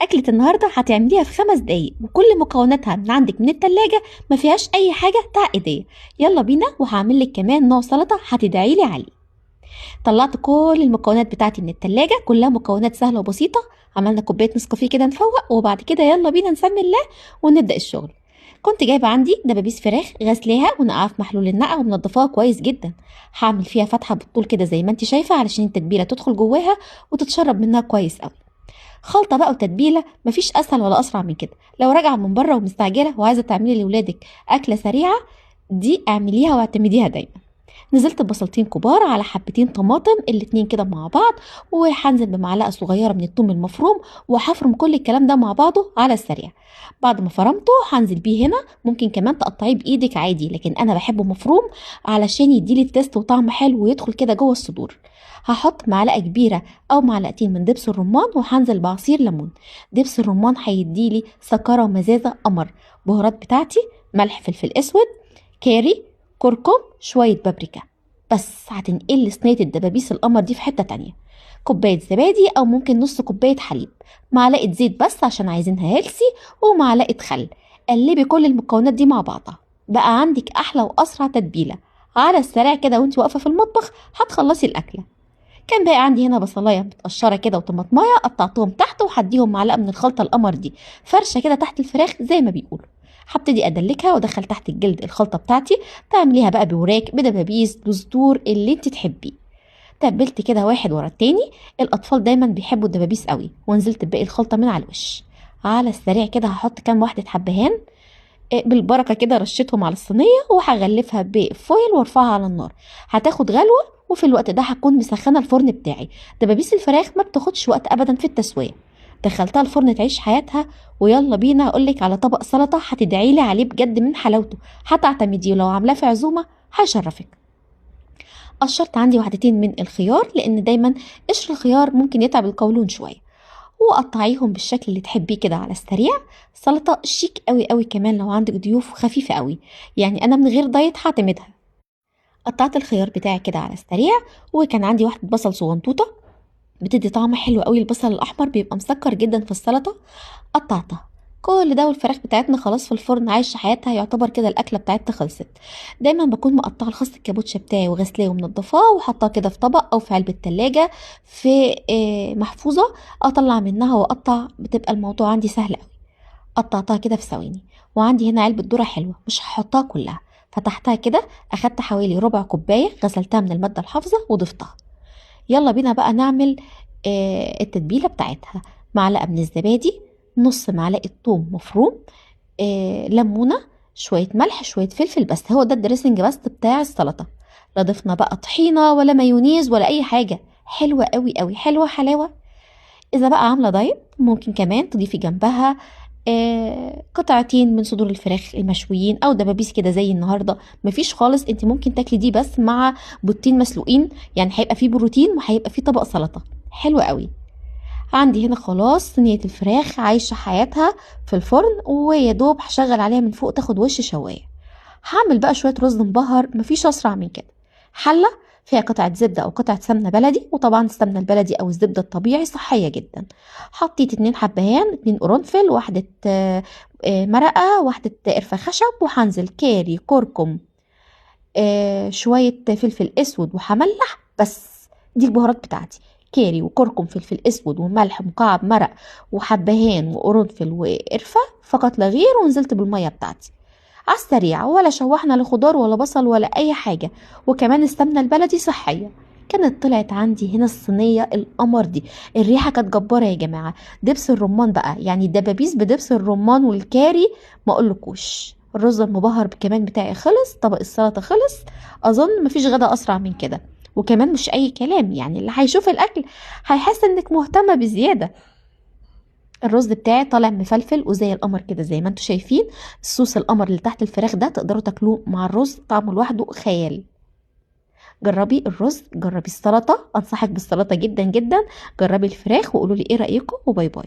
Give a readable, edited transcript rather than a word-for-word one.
أكلة النهاردة هتعمليها في 5 دقايق وكل مكوناتها من عندك من التلاجة، ما فيهاش أي حاجة تعقيدية. يلا بينا، وهعمل لك كمان نوع سلطة هتدعيلي عليه. طلعت كل المكونات بتاعتي من التلاجة، كلها مكونات سهلة وبسيطة. عملنا كوباية نسكافيه كده نفوق، وبعد كده يلا بينا نسمي الله ونبدأ الشغل. كنت جايبة عندي دبابيس فراخ غسلاها ونقعها في محلول النقع ومنضفاها كويس جدا. هعمل فيها فتحة بالطول كده زي ما انت شايفة علشان التتبيلة تدخل جواها وتتشرب منها كويس قوي. خلطة بقى وتتبيلة، مفيش أسهل ولا أسرع من كده. لو راجعة من بره ومستعجلة وعايزة تعملي لولادك أكلة سريعة، دي اعمليها واعتمديها دايما. نزلت ببصلتين كبار على حبتين طماطم الاتنين كده مع بعض، وهنزل بمعلقة صغيرة من الثوم المفروم، وهفرم كل الكلام ده مع بعضه على السريع. بعد ما فرمته هنزل بيه هنا، ممكن كمان تقطعيه بايدك عادي، لكن انا بحبه مفروم علشان يديلي تيست وطعم حلو ويدخل كده جوه الصدور. هحط معلقة كبيرة او معلقتين من دبس الرمان، وهنزل بعصير ليمون. دبس الرمان هيديلي سكرة ومزازة قمر. بهارات بتاعتي: ملح، فلفل اسود، كاري، كركم، شوية بابريكا. بس هتنقل صينية الدبابيس القمر دي في حتة تانية. كوباية زبادي أو ممكن نص كوباية حليب، معلقة زيت بس عشان عايزينها هيلسي، ومعلقة خل. قلبي كل المكونات دي مع بعضها، بقى عندك أحلى وأسرع تتبيلة. على السريع كده وانت واقفة في المطبخ هتخلصي الأكلة. كان باقي عندي هنا بصلايه متقشره كده وطماطمايه، قطعتهم تحت وهديهم معلقه من الخلطه القمر دي فرشه كده تحت الفراخ زي ما بيقولوا. هبتدي ادلكها وادخل تحت الجلد الخلطه بتاعتي. تعمليها بقى بوراك، بدبابيس، بصدور، اللي انت تحبيه. تبلت كده واحد ورا التاني. الاطفال دايما بيحبوا الدبابيس قوي. ونزلت بباقي الخلطه من على الوش. على السريع كده هحط كام واحده حبهان بالبركه كده، رشتهم على الصينيه وهغلفها بفويل وارفعها على النار. هتاخد غلوه، وفي الوقت ده هكون مسخنه الفرن بتاعي. دبابيس الفراخ ما بتاخدش وقت ابدا في التسويه. دخلتها الفرن تعيش حياتها. ويلا بينا اقولك على طبق سلطه هتدعيلي عليه بجد من حلاوته. هتعتمديه، ولو عاملاه في عزومه هيشرفك. قشرت عندي واحدتين من الخيار، لان دايما قشر الخيار ممكن يتعب القولون شويه. وقطعيهم بالشكل اللي تحبيه كده على السريع. سلطة شيك قوي قوي كمان لو عندك ضيوف، خفيفة قوي. يعني انا من غير دايت هعتمدها. قطعت الخيار بتاعي كده على السريع. وكان عندي واحدة بصل صغنطوطة بتدي طعم حلو قوي. البصل الاحمر بيبقى مسكر جدا في السلطة. قطعتها. كل ده والفراخ بتاعتنا خلاص في الفرن عايشه حياتها، يعتبر كده الاكله بتاعتنا خلصت. دايما بكون مقطعه الخس الكابوتشا بتاعي وغسلاه ومنضفاه وحطاه كده في طبق او في علبه تلاجة في محفوظه. اطلع منها واقطع، بتبقى الموضوع عندي سهل قوي. قطعتها كده في ثواني. وعندي هنا علبه ذره حلوه، مش هحطها كلها. فتحتها كده، اخدت حوالي ربع كوبايه، غسلتها من الماده الحافظه وضفتها. يلا بينا بقى نعمل التتبيلة بتاعتها. معلقة من الزبادي، نص معلقة ثوم مفروم، ليمونة، شوية ملح، شوية فلفل. بس هو ده الدريسنج بس بتاع السلطة. لا ضفنا بقى طحينة ولا مايونيز ولا أي حاجة. حلوة قوي قوي، حلوة حلاوة. إذا بقى عاملة دايت ممكن كمان تضيفي جنبها قطعتين من صدور الفراخ المشويين او دبابيس كده زي النهارده. مفيش خالص، انت ممكن تاكلي دي بس مع بيضتين مسلوقين، يعني هيبقى فيه بروتين وهيبقى فيه طبق سلطه حلو قوي. عندي هنا خلاص صينيه الفراخ عايشه حياتها في الفرن، ويا دوب هشغل عليها من فوق تاخد وش شوايه. هعمل بقى شويه رز مبهر، مفيش اسرع من كده. حله فيها قطعة زبدة أو قطعة سمنة بلدي، وطبعا السمنة البلدي أو الزبدة الطبيعي صحية جدا. حطيت 2 حبهان، 2 قرنفل، واحدة مرقة، واحدة قرفة خشب، وهنزل كاري، كركم، شوية فلفل أسود وهملح بس. دي البهارات بتاعتي: كاري وكركم، فلفل أسود وملح، مكعب مرق، وحبهان وقرنفل وقرفة فقط لا غير. ونزلت بالمية بتاعتي على السريع، ولا شوحنا لا خضار ولا بصل ولا اي حاجه. وكمان السمنه البلدي صحيه. كانت طلعت عندي هنا الصينيه القمر دي. الريحه كانت جباره يا جماعه. دبس الرمان بقى، يعني الدبابيس بدبس الرمان والكاري، ما اقولكوش. الرز المبهر كمان بتاعي خلص، طبق السلطه خلص. اظن مفيش غدا اسرع من كده. وكمان مش اي كلام، يعني اللي هيشوف الاكل هيحس انك مهتمه بزياده. الرز بتاعي طالع مفلفل وزي القمر كده زي ما انتوا شايفين. الصوص القمر اللي تحت الفراخ ده تقدروا تاكلوه مع الرز، طعمه لوحده خيال. جربي الرز، جربي السلطة، انصحك بالسلطة جدا جدا. جربي الفراخ وقولوا لي ايه رأيكم، وباي باي.